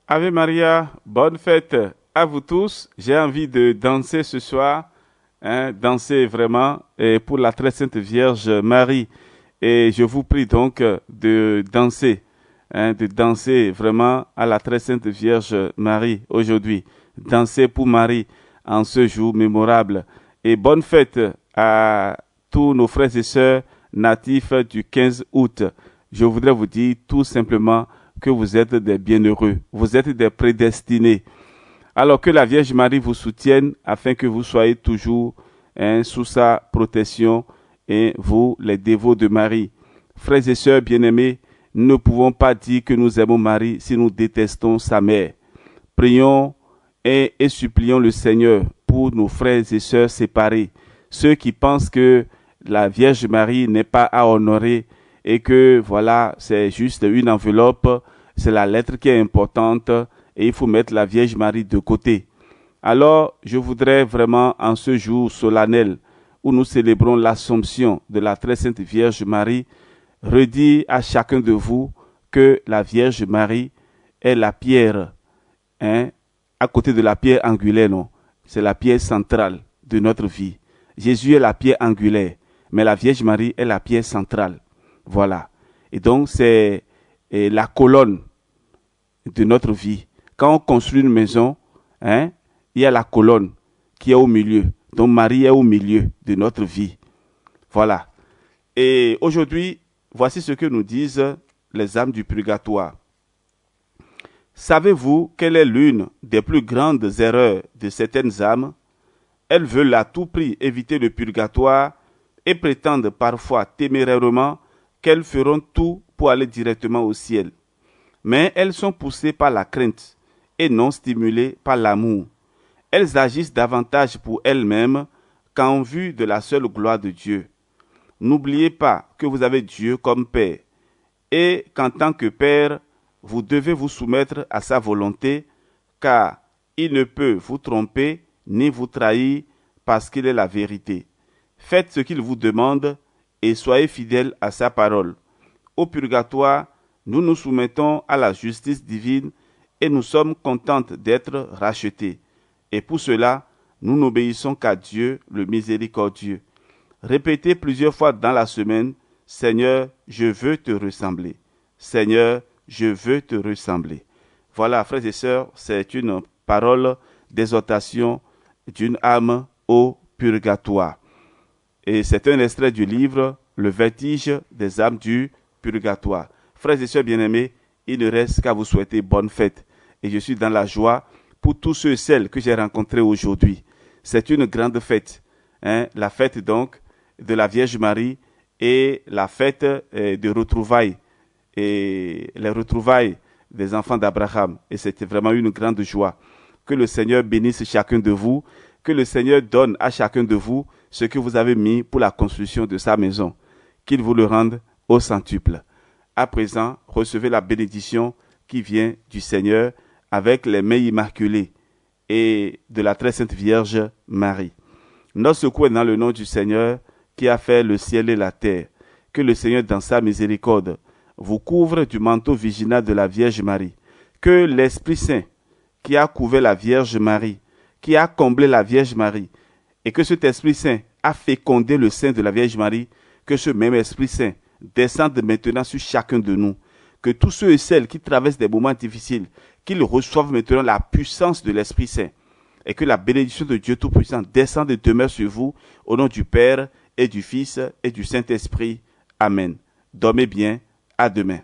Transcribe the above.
Ave Maria, bonne fête à vous tous. J'ai envie de danser ce soir, danser vraiment pour la très sainte Vierge Marie. Et je vous prie donc de danser vraiment à la très sainte Vierge Marie aujourd'hui. Danser pour Marie en ce jour mémorable. Et bonne fête à tous nos frères et sœurs natifs du 15 août. Je voudrais vous dire tout simplement que vous êtes des bienheureux, vous êtes des prédestinés. Alors que la Vierge Marie vous soutienne afin que vous soyez toujours sous sa protection et vous, les dévots de Marie. Frères et sœurs bien-aimés, nous ne pouvons pas dire que nous aimons Marie si nous détestons sa mère. Prions et supplions le Seigneur pour nos frères et sœurs séparés, ceux qui pensent que la Vierge Marie n'est pas à honorer et que voilà, c'est juste une enveloppe, c'est la lettre qui est importante et il faut mettre la Vierge Marie de côté. Alors, je voudrais vraiment, en ce jour solennel où nous célébrons l'Assomption de la très sainte Vierge Marie, redire à chacun de vous que la Vierge Marie est la pierre, à côté de la pierre angulaire, non, c'est la pierre centrale de notre vie. Jésus est la pierre angulaire, mais la Vierge Marie est la pierre centrale. Voilà. Et donc, c'est la colonne de notre vie. Quand on construit une maison, il y a la colonne qui est au milieu. Donc, Marie est au milieu de notre vie. Voilà. Et aujourd'hui, voici ce que nous disent les âmes du purgatoire. Savez-vous quelle est l'une des plus grandes erreurs de certaines âmes? Elles veulent à tout prix éviter le purgatoire et prétendent parfois témérairement qu'elles feront tout pour aller directement au ciel. Mais elles sont poussées par la crainte et non stimulées par l'amour. Elles agissent davantage pour elles-mêmes qu'en vue de la seule gloire de Dieu. N'oubliez pas que vous avez Dieu comme Père et qu'en tant que Père, vous devez vous soumettre à sa volonté, car il ne peut vous tromper ni vous trahir parce qu'il est la vérité. Faites ce qu'il vous demande et soyez fidèles à sa parole. Au purgatoire, nous nous soumettons à la justice divine et nous sommes contentes d'être rachetés. Et pour cela, nous n'obéissons qu'à Dieu, le miséricordieux. Répétez plusieurs fois dans la semaine, « Seigneur, je veux te ressembler. Seigneur, je veux te ressembler. » Voilà, frères et sœurs, c'est une parole d'exhortation d'une âme au purgatoire. Et c'est un extrait du livre « Le vertige des âmes du purgatoire ». Frères et sœurs bien-aimés, il ne reste qu'à vous souhaiter bonne fête. Et je suis dans la joie pour tous ceux et celles que j'ai rencontrés aujourd'hui. C'est une grande fête. La fête donc de la Vierge Marie et la fête de retrouvailles. Et les retrouvailles des enfants d'Abraham. Et c'était vraiment une grande joie. Que le Seigneur bénisse chacun de vous. Que le Seigneur donne à chacun de vous ce que vous avez mis pour la construction de sa maison. Qu'il vous le rende au centuple. À présent, recevez la bénédiction qui vient du Seigneur avec les mains immaculées et de la très sainte Vierge Marie. Notre secours est dans le nom du Seigneur qui a fait le ciel et la terre. Que le Seigneur, dans sa miséricorde, vous couvre du manteau virginal de la Vierge Marie. Que l'Esprit Saint qui a couvert la Vierge Marie, qui a comblé la Vierge Marie, et que cet Esprit Saint a fécondé le sein de la Vierge Marie, que ce même Esprit Saint descende maintenant sur chacun de nous. Que tous ceux et celles qui traversent des moments difficiles, qu'ils reçoivent maintenant la puissance de l'Esprit Saint. Et que la bénédiction de Dieu Tout-Puissant descende et demeure sur vous, au nom du Père et du Fils et du Saint-Esprit. Amen. Dormez bien. À demain.